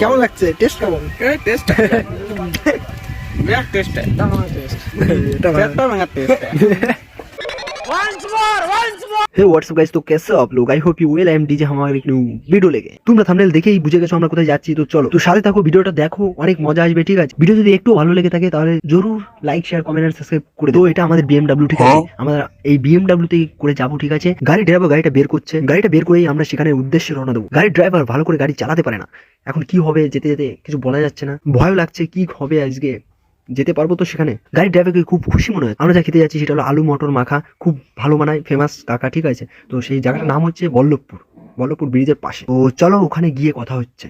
কেমন লাগছে? টেস্ট কেমন? টেস্ট টেস্ট এটা ভালো। हे व्हाट्सअप गाइस, तो कैसे हो आप लोग? I hope you well. I am DJ. हमारे एक न्यू ভিডিও লেগে তোমরা থাম্বনেল দেখেই বুঝে গেছো আমরা কোথায় যাচ্ছি। তো চলো, তো সাথে থাকো, ভিডিওটা দেখো, অনেক মজা আসবে। ঠিক আছে, ভিডিও যদি একটু ভালো লেগে থাকে তাহলে জরুর লাইক, শেয়ার, কমেন্ট আর সাবস্ক্রাইব করে দাও। এটা আমাদের BMW, ঠিক আছে? আমরা এই BMW তে করে যাবো, ঠিক আছে? গাড়ি ড্রাইভার গাড়িটা বের করছে, গাড়িটা বের করেই আমরা সেখানে উদ্দেশ্যে রওনা দেবো। গাড়ির ড্রাইভার ভালো করে গাড়ি চালাতে পারে না, এখন কি হবে যেতে যেতে কিছু বলা যাচ্ছে না, ভয় লাগছে কি হবে আজকে। যেতে পারবো তো সেখানে? গাড়ির ড্রাইভারকে খুব খুশি মনে হয়। আমরা যা খেতে যাচ্ছি সেটা হলো আলু মটর মাখা, খুব ভালো বানায়, ফেমাস কাকা, ঠিক আছে? তো সেই জায়গাটার নাম হচ্ছে বল্লভপুর, বল্লভপুর ব্রিজের পাশে। তো চলো ওখানে গিয়ে কথা হচ্ছে।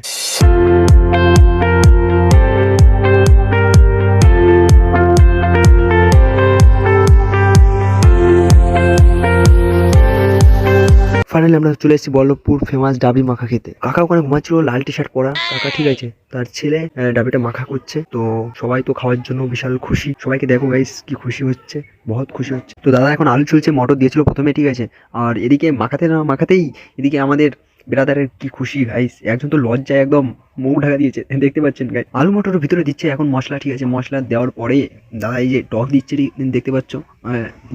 ফাইনালি আমরা চলে এসেছি বল্লভপুর ফেমাস ডাবি মাখা খেতে। কাকা ওখানে ঘুমাচ্ছিল, লাল টি শার্ট পরা কাকা, ঠিক আছে? তার ছেলে ডাবিটা মাখা করছে। তো সবাই তো খাওয়ার জন্য বিশাল খুশি। সবাইকে দেখো গাইস কি খুশি হচ্ছে, বহুত খুশি হচ্ছে। তো দাদা এখন আলু ছুলছে, মটর দিয়েছিল প্রথমে, ঠিক আছে? আর এদিকে মাখাতে না মাখাতেই এদিকে আমাদের ব্রাদারের কি খুশি গাইস, একজন তো লজ্জায় একদম মুখ ঢাকা দিয়েছে, দেখতে পাচ্ছেন গাইস। আলু মটরের ভিতরে দিচ্ছে এখন মশলা, ঠিক আছে? মশলা দেওয়ার পরে দাদা এই যে টক দিচ্ছে, দেখতে পাচ্ছ,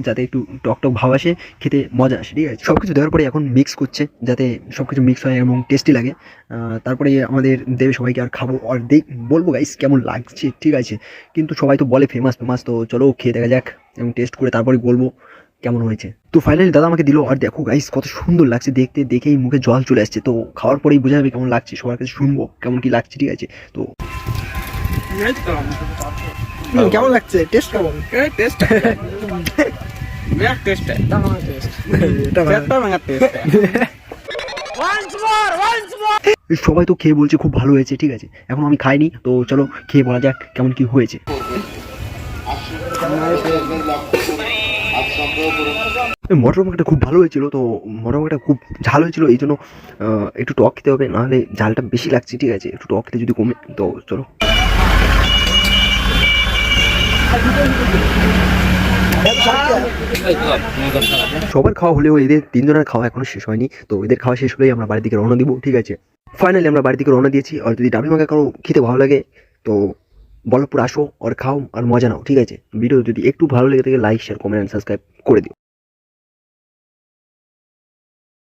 যাতে একটু টক টক ভাব আসে, খেতে মজা আসে, ঠিক আছে? সবকিছু দেওয়ার পরে এখন মিক্স করছে যাতে সবকিছু মিক্স হয় এবং টেস্টি লাগে। তারপরে আমাদের দেবে সবাইকে, আর খাবো আর বলবো গাইস কেমন লাগছে, ঠিক আছে? কিন্তু সবাই তো বলে ফেমাস ফেমাস, তো চলো খেয়ে দেখা যাক এবং টেস্ট করে তারপরে বলবো কেমন হয়েছে। তো ফাইনালি দাদা আমাকে দিল, আর দেখো গাইস কত সুন্দর লাগছে দেখতে, দেখেই মুখে জল চলে আসছে। তো খাওয়ার পরেই বোঝা যাবে কেমন লাগছে, সবার কাছে শুনবো কেমন কি লাগছে, ঠিক আছে? তো কেমন লাগছে? টেস্ট কেমন? টেস্ট টেস্ট এটা ভালো। সবাই তো খেয়ে বলছে খুব ভালো হয়েছে, ঠিক আছে? এখন আমি খাইনি, তো চলো খেয়ে বলা যাক কেমন কি হয়েছে। মটর মাখাটা খুব ভালো হয়েছিল। তো মটর মাখাটা খুব ঝাল হয়েছিল, এই জন্য একটু টক খেতে হবে, নাহলে ঝালটা বেশি লাগছে, ঠিক আছে? একটু টক খেতে যদি কমে। তো চলো, সবার খাওয়া হলেও এদের তিনজনের খাওয়া এখনো শেষ হয়নি। তো এদের খাওয়া শেষ হলেই আমরা বাড়ির দিকে রওনা দিব, ঠিক আছে? ফাইনালি আমরা বাড়ির দিকে রওনা দিয়েছি। আর যদি ডাবি মাখা কারো খেতে ভালো লাগে তো বল্লভপুর আসো আর খাও আর মজা নাও, ঠিক আছে? ভিডিও যদি একটু ভালো লেগে থাকে লাইক, শেয়ার, কমেন্ট, সাবস্ক্রাইব করে দিও।